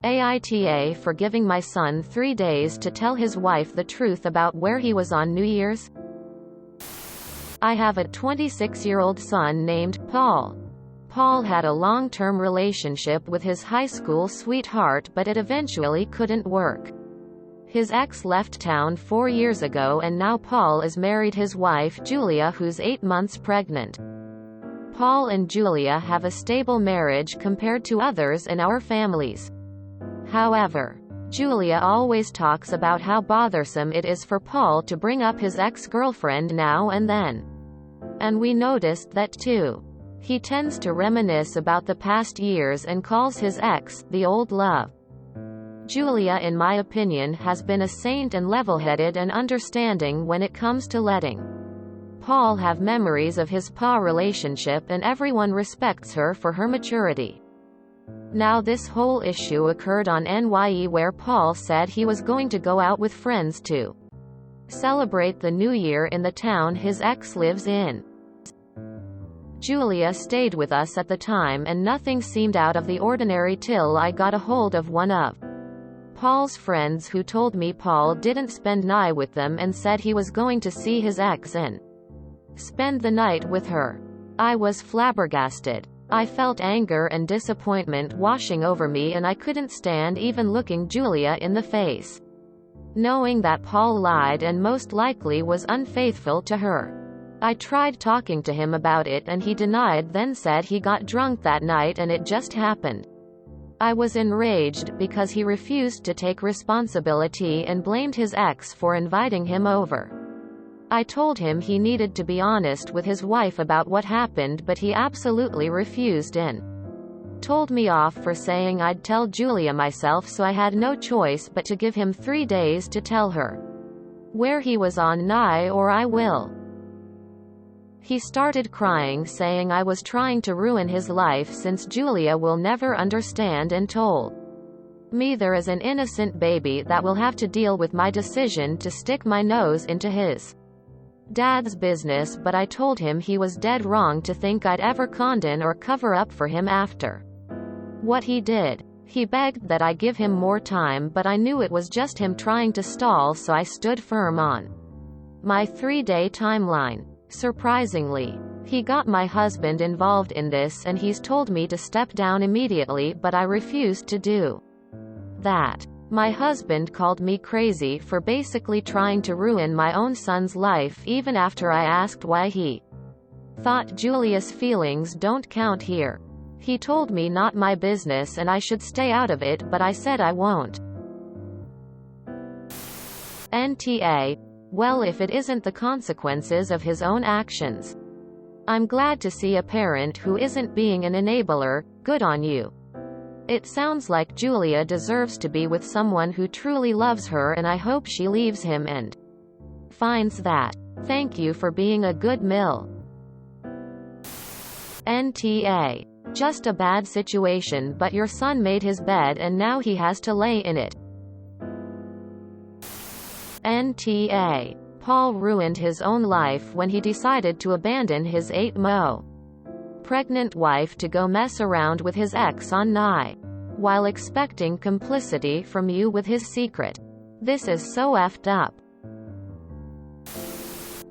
AITA for giving my son 3 days to tell his wife the truth about where he was on New Year's. I have a 26-year-old son named Paul. Paul had a long-term relationship with his high school sweetheart, but it eventually couldn't work. His ex left town 4 years ago, and now Paul is married his wife Julia, who's 8 months pregnant. Paul and Julia have a stable marriage compared to others in our families. However, Julia always talks about how bothersome it is for Paul to bring up his ex-girlfriend now and then. And we noticed that too. He tends to reminisce about the past years and calls his ex the old love. Julia, in my opinion, has been a saint and level-headed and understanding when it comes to letting Paul have memories of his PA relationship, and everyone respects her for her maturity. Now this whole issue occurred on NYE, where Paul said he was going to go out with friends to celebrate the new year in the town his ex lives in. Julia stayed with us at the time, and nothing seemed out of the ordinary till I got a hold of one of Paul's friends, who told me Paul didn't spend night with them and said he was going to see his ex and spend the night with her. I was flabbergasted. I felt anger and disappointment washing over me, and I couldn't stand even looking Julia in the face, knowing that Paul lied and most likely was unfaithful to her. I tried talking to him about it and he denied, then said he got drunk that night and it just happened. I was enraged because he refused to take responsibility and blamed his ex for inviting him over. I told him he needed to be honest with his wife about what happened, but he absolutely refused and told me off for saying I'd tell Julia myself, so I had no choice but to give him 3 days to tell her where he was on NYE, or I will. He started crying, saying I was trying to ruin his life since Julia will never understand, and told me there is an innocent baby that will have to deal with my decision to stick my nose into his dad's business. But I told him he was dead wrong to think I'd ever condone or cover up for him after what he did. He begged that I give him more time, but I knew it was just him trying to stall, so I stood firm on my 3-day timeline. Surprisingly, he got my husband involved in this, and he's told me to step down immediately, but I refused to do that. My husband called me crazy for basically trying to ruin my own son's life, even after I asked why. He thought Julia's feelings don't count here. He told me not my business and I should stay out of it, but I said I won't. NTA. Well, if it isn't the consequences of his own actions. I'm glad to see a parent who isn't being an enabler. Good on you. It sounds like Julia deserves to be with someone who truly loves her, and I hope she leaves him and finds that. Thank you for being a good mill. NTA. Just a bad situation, but your son made his bed and now he has to lay in it. NTA. Paul ruined his own life when he decided to abandon his 8-month pregnant wife to go mess around with his ex on NYE, while expecting complicity from you with his secret. This is so effed up.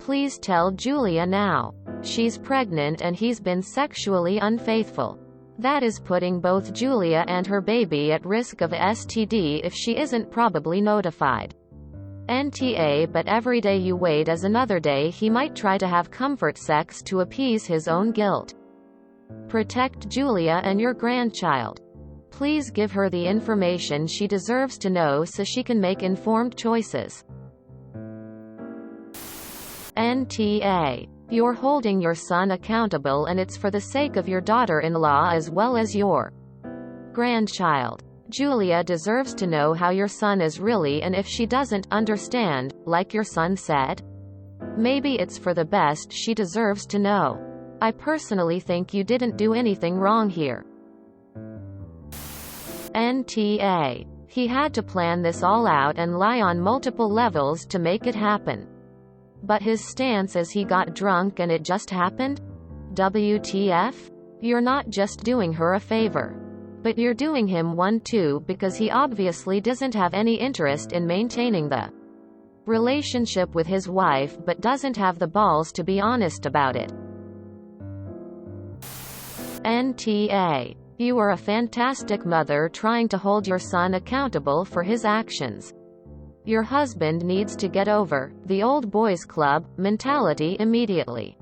Please tell Julia now. She's pregnant and he's been sexually unfaithful. That is putting both Julia and her baby at risk of a STD if she isn't probably notified. NTA. But every day you wait is another day he might try to have comfort sex to appease his own guilt. Protect Julia and your grandchild. Please give her the information she deserves to know so she can make informed choices. NTA. You're holding your son accountable, and it's for the sake of your daughter-in-law as well as your grandchild. Julia deserves to know how your son is really, and if she doesn't understand, like your son said, maybe it's for the best. She deserves to know. I personally think you didn't do anything wrong here. NTA. He had to plan this all out and lie on multiple levels to make it happen. But his stance is he got drunk and it just happened? WTF? You're not just doing her a favor, But you're doing him one too, because he obviously doesn't have any interest in maintaining the relationship with his wife but doesn't have the balls to be honest about it. NTA. You are a fantastic mother trying to hold your son accountable for his actions. Your husband needs to get over the old boys club mentality immediately.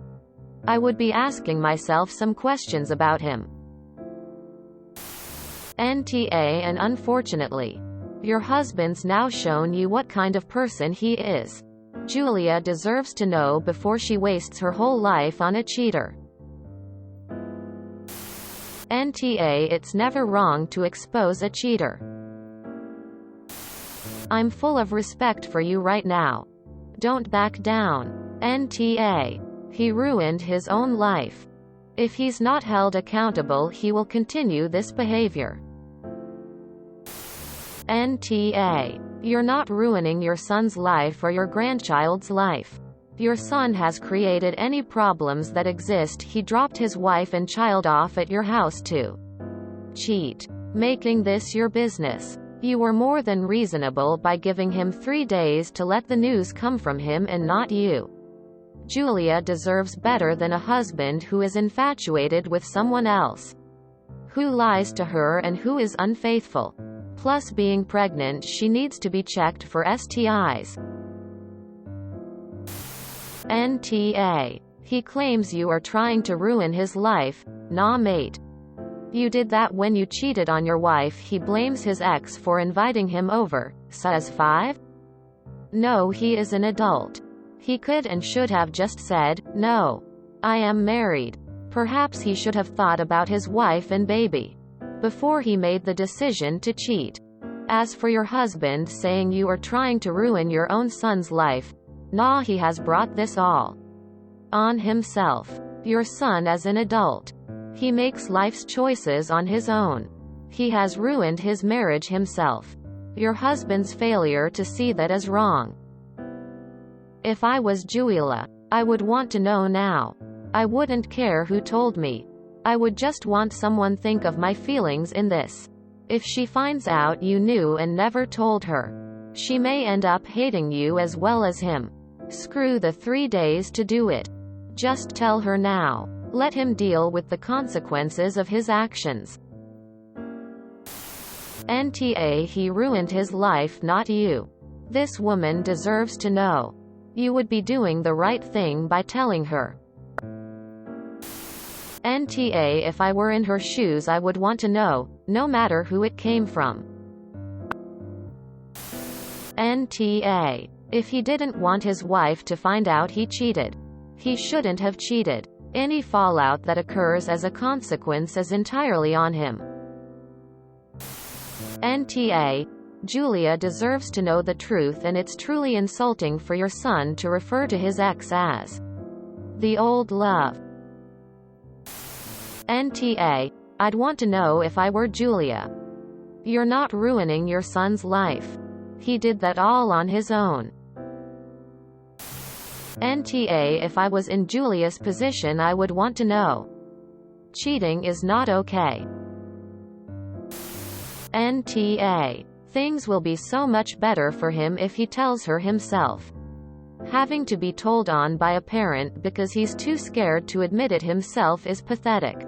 I would be asking myself some questions about him. NTA. And unfortunately, your husband's now shown you what kind of person he is. Julia deserves to know before she wastes her whole life on a cheater. NTA. It's never wrong to expose a cheater. I'm full of respect for you right now. Don't back down. NTA. He ruined his own life. If he's not held accountable, he will continue this behavior. NTA. You're not ruining your son's life or your grandchild's life. Your son has created any problems that exist. He dropped his wife and child off at your house to cheat, making this your business. You were more than reasonable by giving him 3 days to let the news come from him and not you. Julia deserves better than a husband who is infatuated with someone else, who lies to her and who is unfaithful. Plus, being pregnant, she needs to be checked for STIs. NTA. He claims you are trying to ruin his life. Nah, mate. You did that when you cheated on your wife. He blames his ex for inviting him over. Says 5? No, he is an adult. He could and should have just said, no, I am married. Perhaps he should have thought about his wife and baby before he made the decision to cheat. As for your husband saying you are trying to ruin your own son's life, nah, he has brought this all on himself. Your son is an adult. He makes life's choices on his own. He has ruined his marriage himself. Your husband's failure to see that is wrong. If I was Julia, I would want to know now. I wouldn't care who told me. I would just want someone think of my feelings in this. If she finds out you knew and never told her, she may end up hating you as well as him. Screw the 3 days to do it. Just tell her now. Let him deal with the consequences of his actions. NTA. He ruined his life, not you. This woman deserves to know. You would be doing the right thing by telling her. NTA. If I were in her shoes, I would want to know, no matter who it came from. NTA. If he didn't want his wife to find out he cheated, he shouldn't have cheated. Any fallout that occurs as a consequence is entirely on him. NTA. Julia deserves to know the truth, and it's truly insulting for your son to refer to his ex as the old love. NTA. I'd want to know if I were Julia. You're not ruining your son's life. He did that all on his own. NTA. If I was in Julia's position, I would want to know. Cheating is not okay. NTA. Things will be so much better for him if he tells her himself. Having to be told on by a parent because he's too scared to admit it himself is pathetic.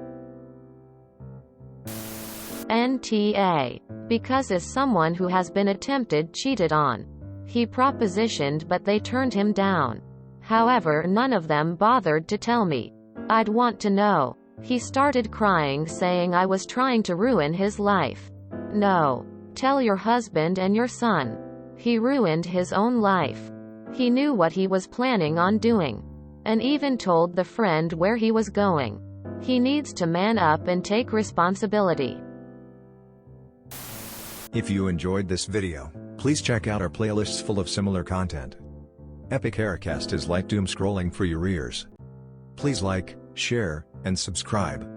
NTA. Because as someone who has been attempted cheated on, he propositioned but they turned him down. However, none of them bothered to tell me. I'd want to know. He started crying saying I was trying to ruin his life. No. Tell your husband and your son. He ruined his own life. He knew what he was planning on doing, and even told the friend where he was going. He needs to man up and take responsibility. If you enjoyed this video, please check out our playlists full of similar content. Epic Haircast is like doom scrolling for your ears. Please like, share, and subscribe.